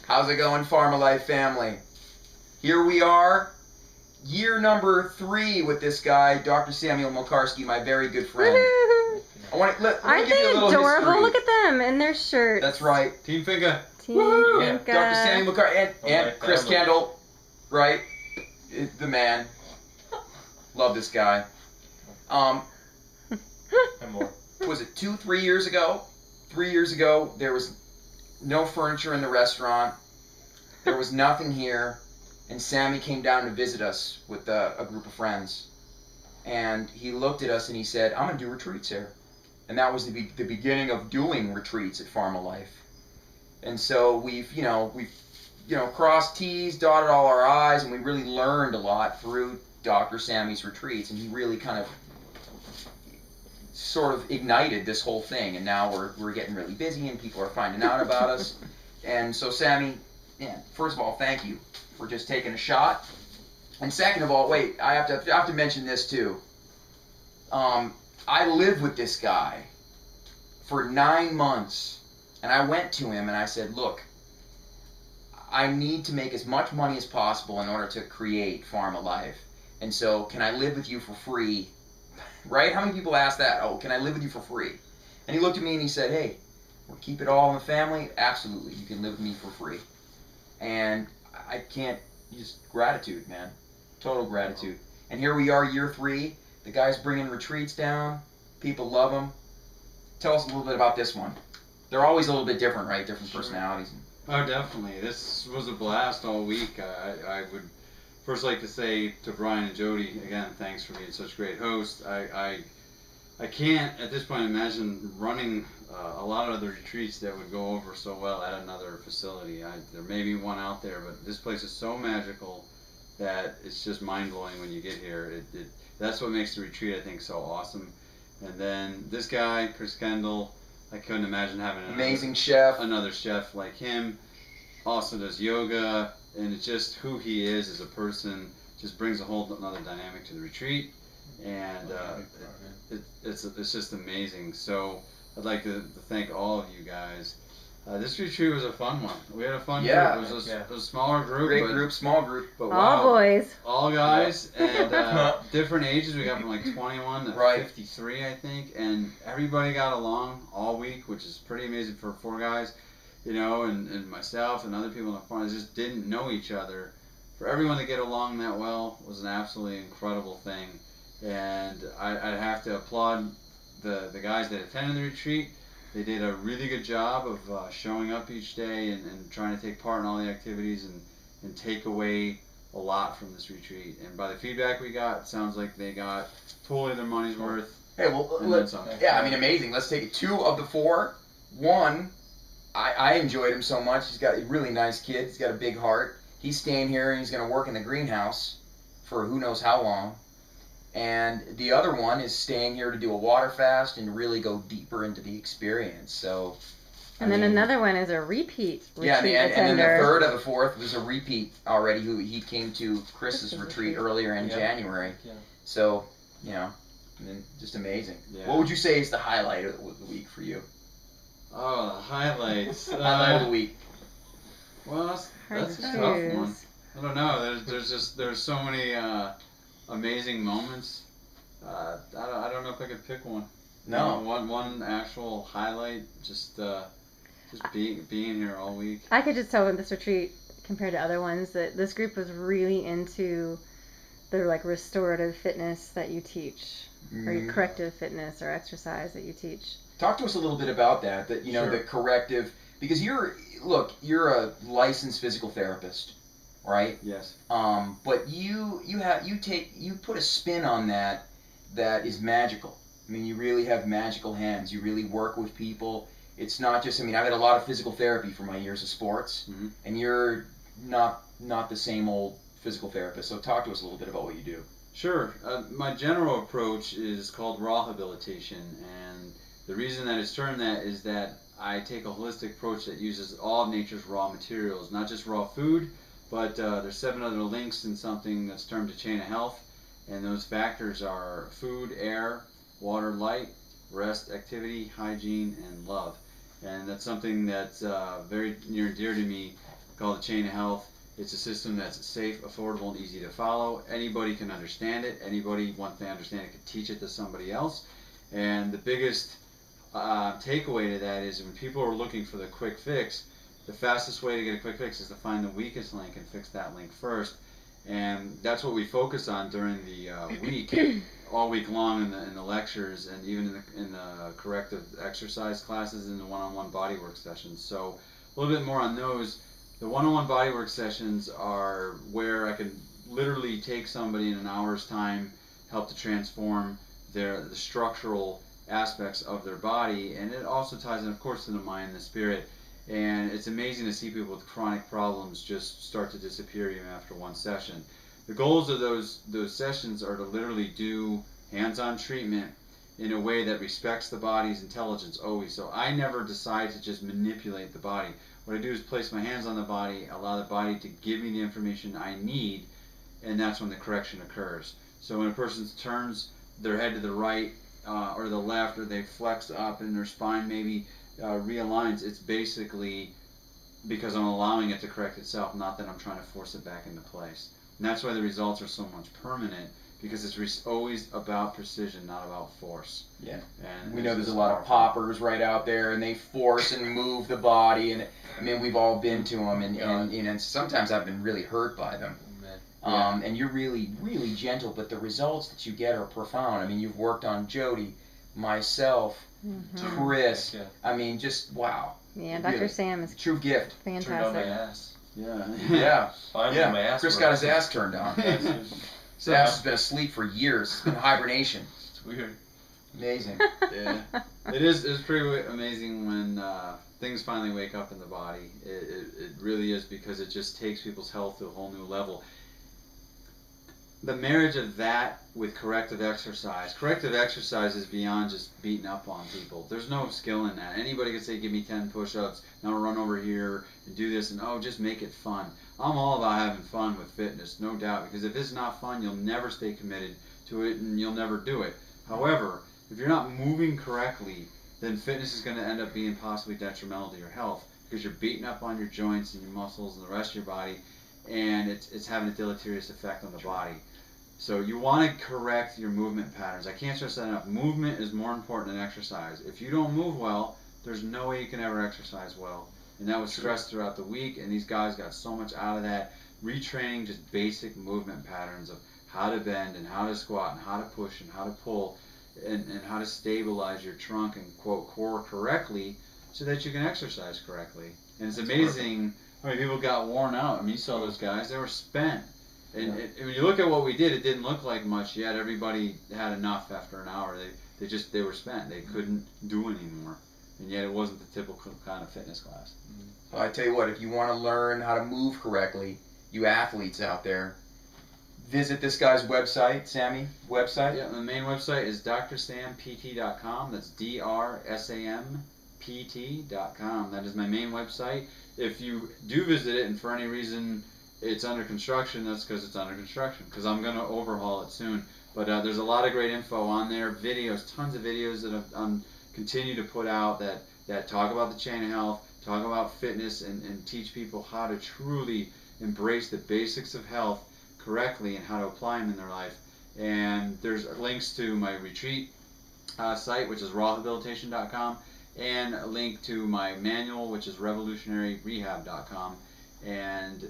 How's it going, Pharma Life family? Here we are, year number 3 with this guy, Dr. Samuel Milkarski, my very good friend. Let me Aren't give you a they little adorable? history. Look at them in their shirts. That's right. Team Finca. Team Yeah. Finca. Dr. Samuel Milkarski and Chris family. Kendall, right? The man. Love this guy. And more. Was it 3 years ago? 3 years ago, there was no furniture in the restaurant. There was nothing here, and Sammy came down to visit us with a group of friends. And he looked at us and he said, "I'm gonna do retreats here," and that was the beginning of doing retreats at Pharma Life. And so we've crossed T's, dotted all our I's, and we really learned a lot through Dr. Sammy's retreats, and he really kind of sort of ignited this whole thing, and now we're getting really busy and people are finding out about us. And so Sammy, man, first of all, thank you for just taking a shot. And second of all, wait, I have to mention this too. I lived with this guy for 9 months, and I went to him and I said, "Look, I need to make as much money as possible in order to create Pharma Life. And so can I live with you for free?" Right? How many people ask that? "Oh, can I live with you for free?" And he looked at me and he said, "Hey, we'll keep it all in the family. Absolutely, you can live with me for free." And I can't, just gratitude, man. Total gratitude. And here we are, year 3. The guy's bringing retreats down. People love him. Tell us a little bit about this one. They're always a little bit different, right? Different personalities. Oh, definitely. This was a blast all week. I would first like to say to Brian and Jody, again, thanks for being such great hosts. I can't at this point imagine running a lot of the retreats that would go over so well at another facility. There may be one out there, but this place is so magical that it's just mind-blowing when you get here. That's what makes the retreat, I think, so awesome. And then this guy, Chris Kendall, I couldn't imagine having Amazing chef. another chef like him. Also does yoga, and it's just who he is as a person. Just brings a whole another dynamic to the retreat, and it's just amazing. So I'd like to thank all of you guys. This retreat was a fun one. We had a fun group. It was a smaller group. Great group, small group. But All wow, boys. all guys, and different ages. We got from like 21 to Right. 53, I think, and everybody got along all week, which is pretty amazing for 4 guys, and myself and other people in the farm just didn't know each other. For everyone to get along that well was an absolutely incredible thing, and I'd have to applaud the guys that attended the retreat. They did a really good job of showing up each day and trying to take part in all the activities and take away a lot from this retreat. And by the feedback we got, it sounds like they got totally their money's worth. Hey, well, And then some. yeah, I mean, amazing. Let's take it. 2 of the 4. One, I enjoyed him so much. He's got a really nice kid. He's got a big heart. He's staying here and he's going to work in the greenhouse for who knows how long. And the other one is staying here to do a water fast and really go deeper into the experience. So, And then another one is a repeat retreat yeah, and then the attender. 3rd of the 4th was a repeat already. He came to Chris's retreat earlier in January. Yeah. So, and then just amazing. Yeah. What would you say is the highlight of the week for you? Oh, the highlights. Highlight of the week. Well, that's a tough one. I don't know. There's so many amazing moments. I don't know if I could pick one. No. One actual highlight. Just being here all week. I could just tell with this retreat, compared to other ones, that this group was really into the restorative fitness that you teach, or corrective fitness or exercise that you teach. Talk to us a little bit about that. Sure. The corrective, because you're a licensed physical therapist, right? Yes. But you put a spin on that is magical. I mean, you really have magical hands. You really work with people. It's not just, I've had a lot of physical therapy for my years of sports, and you're not the same old physical therapist. So talk to us a little bit about what you do. Sure. My general approach is called raw habilitation, and the reason that it's termed that is that I take a holistic approach that uses all of nature's raw materials, not just raw food, but there's 7 other links in something that's termed a chain of health, and those factors are food, air, water, light, rest, activity, hygiene, and love. And that's something that's very near and dear to me called the Chain of Health. It's a system that's safe, affordable, and easy to follow. Anybody can understand it. Anybody, once they understand it, can teach it to somebody else. And the biggest takeaway to that is when people are looking for the quick fix, the fastest way to get a quick fix is to find the weakest link and fix that link first. And that's what we focus on during the week, all week long in the lectures, and even in the corrective exercise classes and the one-on-one bodywork sessions. So a little bit more on those. The one-on-one bodywork sessions are where I can literally take somebody in an hour's time, help to transform the structural aspects of their body, and it also ties in, of course, to the mind and the spirit. And it's amazing to see people with chronic problems just start to disappear even after one session. The goals of those sessions are to literally do hands-on treatment in a way that respects the body's intelligence always. So I never decide to just manipulate the body. What I do is place my hands on the body, allow the body to give me the information I need, and that's when the correction occurs. So when a person turns their head to the right or the left, or they flex up and their spine maybe realigns, it's basically because I'm allowing it to correct itself, not that I'm trying to force it back into place. And that's why the results are so much permanent, because it's always about precision, not about force. Yeah. And we know there's a lot of poppers right out there, and they force and move the body, and I mean, we've all been to them, and sometimes I've been really hurt by them. And you're really, really gentle, but the results that you get are profound. I mean, you've worked on Jody, myself, Chris. I mean, just wow. Yeah, Dr. Really, Sam is true gift. fantastic. Turned on my ass. Yeah. Finally, my ass. Chris got his ass turned on. His ass has been asleep for years. It's been hibernation. It's weird. Amazing. Yeah. It's pretty amazing when things finally wake up in the body. It really is, because it just takes people's health to a whole new level. The marriage of that with corrective exercise is beyond just beating up on people. There's no skill in that. Anybody can say, give me 10 push-ups, now run over here and do this, and just make it fun. I'm all about having fun with fitness, no doubt, because if it's not fun, you'll never stay committed to it and you'll never do it. However, if you're not moving correctly, then fitness is going to end up being possibly detrimental to your health, because you're beating up on your joints and your muscles and the rest of your body, and it's having a deleterious effect on the body. So you want to correct your movement patterns. I can't stress that enough. Movement is more important than exercise. If you don't move well, there's no way you can ever exercise well. And that was stressed throughout the week, and these guys got so much out of that, retraining just basic movement patterns of how to bend and how to squat and how to push and how to pull and how to stabilize your trunk and, quote, core correctly so that you can exercise correctly. And it's amazing how many people got worn out. I mean, you saw those guys. They were spent. And when you look at what we did, it didn't look like much yet. Everybody had enough after an hour. They were spent. They couldn't do anymore. And yet it wasn't the typical kind of fitness class. Well, I tell you what, if you want to learn how to move correctly, you athletes out there, visit this guy's website, Sammy, website. Yeah, the main website is drsampt.com. That's drsampt.com. That is my main website. If you do visit it and for any reason it's under construction, that's because it's under construction, because I'm going to overhaul it soon. But there's a lot of great info on there, videos, tons of videos that I'm continue to put out that talk about the chain of health, talk about fitness, and teach people how to truly embrace the basics of health correctly and how to apply them in their life. And there's links to my retreat site, which is rawhabilitation.com, and a link to my manual, which is revolutionaryrehab.com. And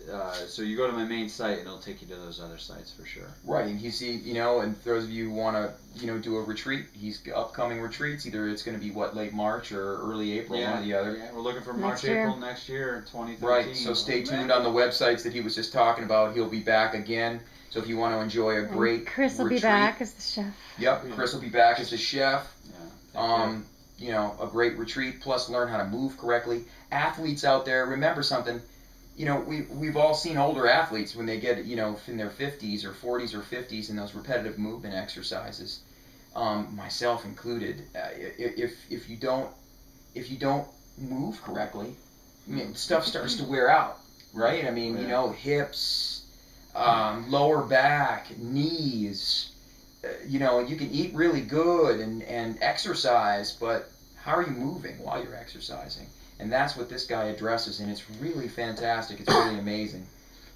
so you go to my main site, and it'll take you to those other sites for sure. Right, and you see, and for those of you who want to, do a retreat, he's upcoming retreats. Either it's going to be late March or early April, one or the other. Yeah, we're looking for March, April next year, 2013. Right, so stay tuned on the websites that he was just talking about. He'll be back again. So if you want to enjoy a great and Chris will retreat, be back as the chef. Yep, Chris will be back as the chef. Yeah. A great retreat, plus learn how to move correctly. Athletes out there, remember something. We've all seen older athletes when they get, in their 50s or 40s or 50s in those repetitive movement exercises, myself included. If you don't move correctly, stuff starts to wear out, right? I mean, hips, lower back, knees. You can eat really good and exercise, but how are you moving while you're exercising? And that's what this guy addresses, and it's really fantastic. It's really amazing.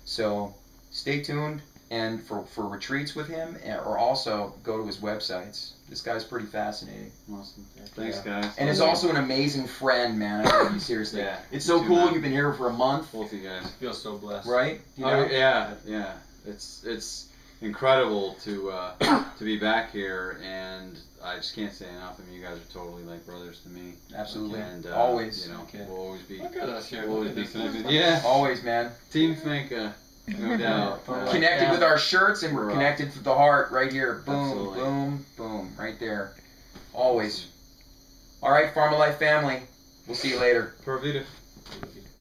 So stay tuned, and for retreats with him, or also go to his websites. This guy's pretty fascinating. Awesome. Thanks, guys. And is also an amazing friend, man. I mean, seriously. Yeah. It's so cool. You've been here for a month. Both of you guys. I feel so blessed. Right? You know? Yeah. It's incredible to be back here, and I just can't say enough. I mean, you guys are totally like brothers to me. Absolutely. And always. You know, Okay. we'll always be. Look at us here. We'll always Look be at this. connected. Yeah. Always, man. Team Finca. No doubt. Connected with our shirts, and we're connected with the heart right here. Boom, Absolutely. boom, boom. Right there. Always. All right, Farm of Life family. We'll see you later. Pura vida.